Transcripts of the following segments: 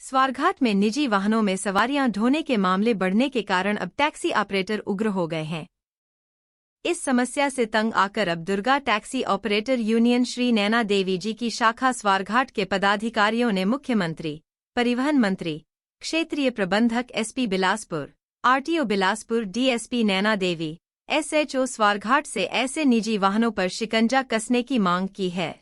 स्वारघाट में निजी वाहनों में सवारियां ढोने के मामले बढ़ने के कारण अब टैक्सी ऑपरेटर उग्र हो गए हैं। इस समस्या से तंग आकर अब Durga taxi operator union Shri Naina Devi ji की शाखा स्वारघाट के पदाधिकारियों ने मुख्यमंत्री, परिवहन मंत्री, क्षेत्रीय प्रबंधक SP Bilaspur, RTO Bilaspur, DSP Naina Devi, SHO Swarghat से ऐसे निजी वाहनों पर शिकंजा कसने की मांग की है।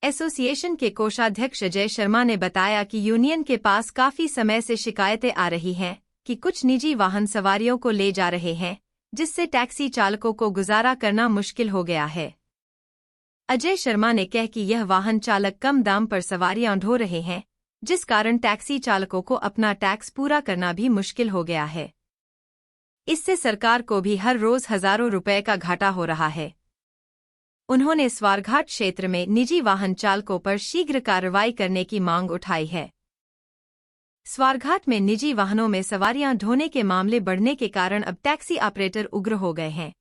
एसोसिएशन के कोषाध्यक्ष अजय शर्मा ने बताया कि यूनियन के पास काफी समय से शिकायतें आ रही हैं कि कुछ निजी वाहन सवारियों को ले जा रहे हैं, जिससे टैक्सी चालकों को गुजारा करना मुश्किल हो गया है। अजय शर्मा ने कहा कि यह वाहन चालक कम दाम पर सवारियां ढो रहे हैं, जिस कारण टैक्सी चालकों को अपना टैक्स पूरा करना भी मुश्किल हो गया है। इससे सरकार को भी हर रोज हजारों रुपए का घाटा हो रहा है। उन्होंने स्वारघाट क्षेत्र में निजी वाहन चालकों पर शीघ्र कार्रवाई करने की मांग उठाई है। स्वारघाट में निजी वाहनों में सवारियां ढोने के मामले बढ़ने के कारण अब टैक्सी ऑपरेटर उग्र हो गए हैं।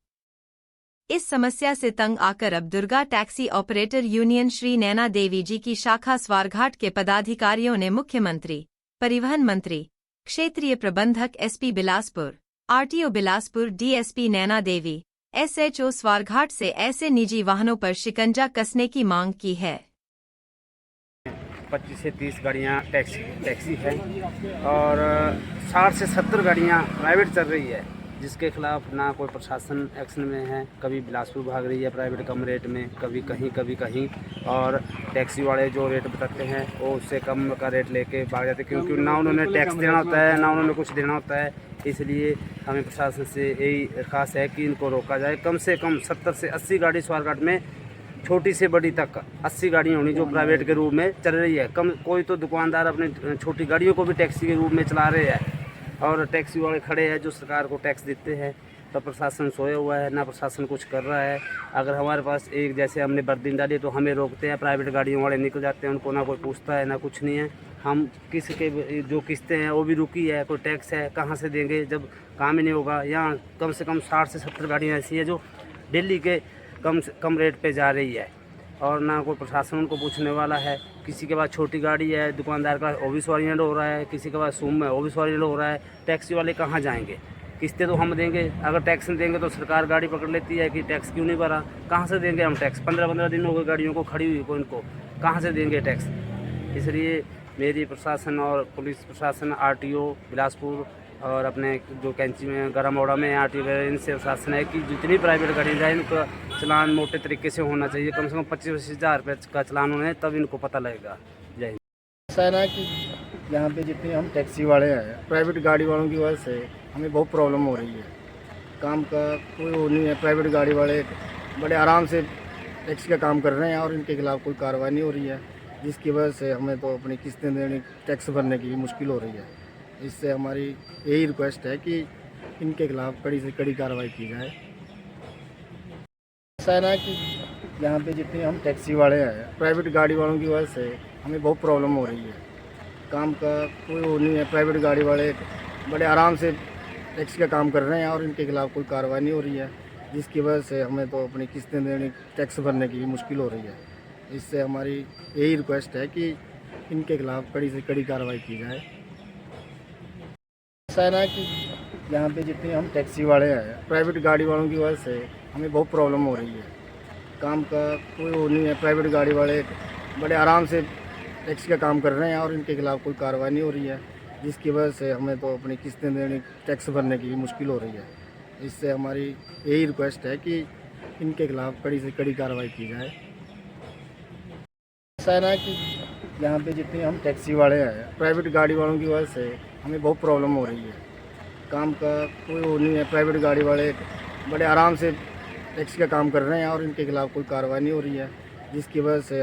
इस समस्या से तंग आकर अब Durga taxi operator union Shri Naina Devi ji की शाखा स्वारघाट के पदाधिकारियों ने मुख्यमंत्री, परिवहन मंत्री, क्षेत्रीय प्रबंधक SP Bilaspur, RTO Bilaspur, DSP Naina Devi, SHO Swarghat से ऐसे निजी वाहनों पर शिकंजा कसने की मांग की है। 25 से 30 गाड़ियाँ टैक्सी है और 60 से 70 गाड़ियाँ प्राइवेट चल रही है, जिसके खिलाफ ना कोई प्रशासन एक्शन में है। कभी बिलासपुर भाग रही है प्राइवेट कम रेट में, कभी कहीं और टैक्सी वाले जो रेट बताते हैं वो उससे कम का रेट लेके भाग जाते हैं, क्योंकि ना उन्होंने टैक्स देना होता है ना उन्होंने कुछ देना होता है। इसलिए हमें प्रशासन से यही दरख्वास्त है कि इनको रोका जाए। कम से कम 70 से 80 गाड़ी स्वारघाट में, छोटी से बड़ी तक 80 गाड़ियाँ होनी जो प्राइवेट के रूप में चल रही है। कोई तो दुकानदार अपनी छोटी गाड़ियों को भी टैक्सी के रूप में चला रहे हैं और टैक्सी वाले खड़े हैं जो सरकार को टैक्स देते हैं। तो प्रशासन सोया हुआ है, ना प्रशासन कुछ कर रहा है। अगर हमारे पास एक जैसे हमने बर्दिन डाली तो हमें रोकते हैं, प्राइवेट गाड़ियों वाले निकल जाते हैं, उनको ना कोई पूछता है ना कुछ नहीं है। हम किसी के जो किस्तें हैं वो भी रुकी है, कोई टैक्स है कहाँ से देंगे जब काम ही नहीं होगा। यहाँ कम से कम 60 से 70 गाड़ियाँ ऐसी है जो दिल्ली के कम रेट पे जा रही है और ना कोई प्रशासन उनको पूछने वाला है। किसी के पास छोटी गाड़ी है, दुकानदार का वो भी सवारियाँ ढो रहा है, किसी के पास सूम है वो भी सवारियाँ ढो रहा है। टैक्सी वाले कहाँ जाएंगे? किस्तें तो हम देंगे, अगर टैक्स नहीं देंगे तो सरकार गाड़ी पकड़ लेती है कि टैक्स क्यों नहीं भरा। कहाँ से देंगे हम टैक्स? 15-15 दिन हो गए गाड़ियों को खड़ी हुई को, इनको कहाँ से देंगे टैक्स? इसलिए मेरी प्रशासन और पुलिस प्रशासन, आरटीओ बिलासपुर और अपने जो कैंची में गरमौड़ा में आरटीओ, इनसे प्रशासन है कि जितनी प्राइवेट गाड़ियाँ जाए इनका चलान मोटे तरीके से होना चाहिए। कम से कम 25-25 हज़ार रुपये का चलान होने तब इनको पता लगेगा। जय हिंद। ऐसा है ना कि यहाँ पे जितने हम टैक्सी वाले हैं, प्राइवेट गाड़ी वालों की वजह से हमें बहुत प्रॉब्लम हो रही है। काम का कोई वो नहीं है। प्राइवेट गाड़ी वाले बड़े आराम से टैक्सी का काम कर रहे हैं और इनके खिलाफ कोई कार्रवाई नहीं हो रही है, जिसकी वजह से हमें तो अपनी किस्तें देने, टैक्स भरने की मुश्किल हो रही है। इससे हमारी यही रिक्वेस्ट है कि इनके खिलाफ कड़ी से कड़ी कार्रवाई की जाए। ऐसा है ना कि यहाँ पे जितने हम टैक्सी वाले हैं, प्राइवेट गाड़ी वालों की वजह से हमें बहुत प्रॉब्लम हो रही है। काम का कोई वो नहीं है। प्राइवेट गाड़ी वाले बड़े आराम से टैक्सी का काम कर रहे हैं और इनके खिलाफ कोई कार्रवाई नहीं हो रही है, जिसकी वजह से हमें तो अपनी किस्तें देने, टैक्स भरने की मुश्किल हो रही है। इससे हमारी यही रिक्वेस्ट है कि इनके खिलाफ कड़ी से कड़ी कार्रवाई की जाए। ऐसा है ना कि यहाँ पे जितने हम टैक्सी वाले हैं, प्राइवेट गाड़ी वालों की वजह से हमें बहुत प्रॉब्लम हो रही है। काम का कोई वो नहीं है। प्राइवेट गाड़ी वाले बड़े आराम से टैक्सी का काम कर रहे हैं और इनके खिलाफ कोई कार्रवाई नहीं हो रही है, जिसकी वजह से हमें तो अपनी किस्तें देने, टैक्स भरने की मुश्किल हो रही है। इससे हमारी यही रिक्वेस्ट है कि इनके खिलाफ कड़ी से कड़ी कार्रवाई की जाए। ऐसा है ना कि यहाँ पे जितने हम टैक्सी वाले हैं, प्राइवेट गाड़ी वालों की वजह से हमें बहुत प्रॉब्लम हो रही है। काम का कोई वो नहीं है। प्राइवेट गाड़ी वाले बड़े आराम से टैक्सी का काम कर रहे हैं और इनके खिलाफ कोई कार्रवाई नहीं हो रही है, जिसकी वजह से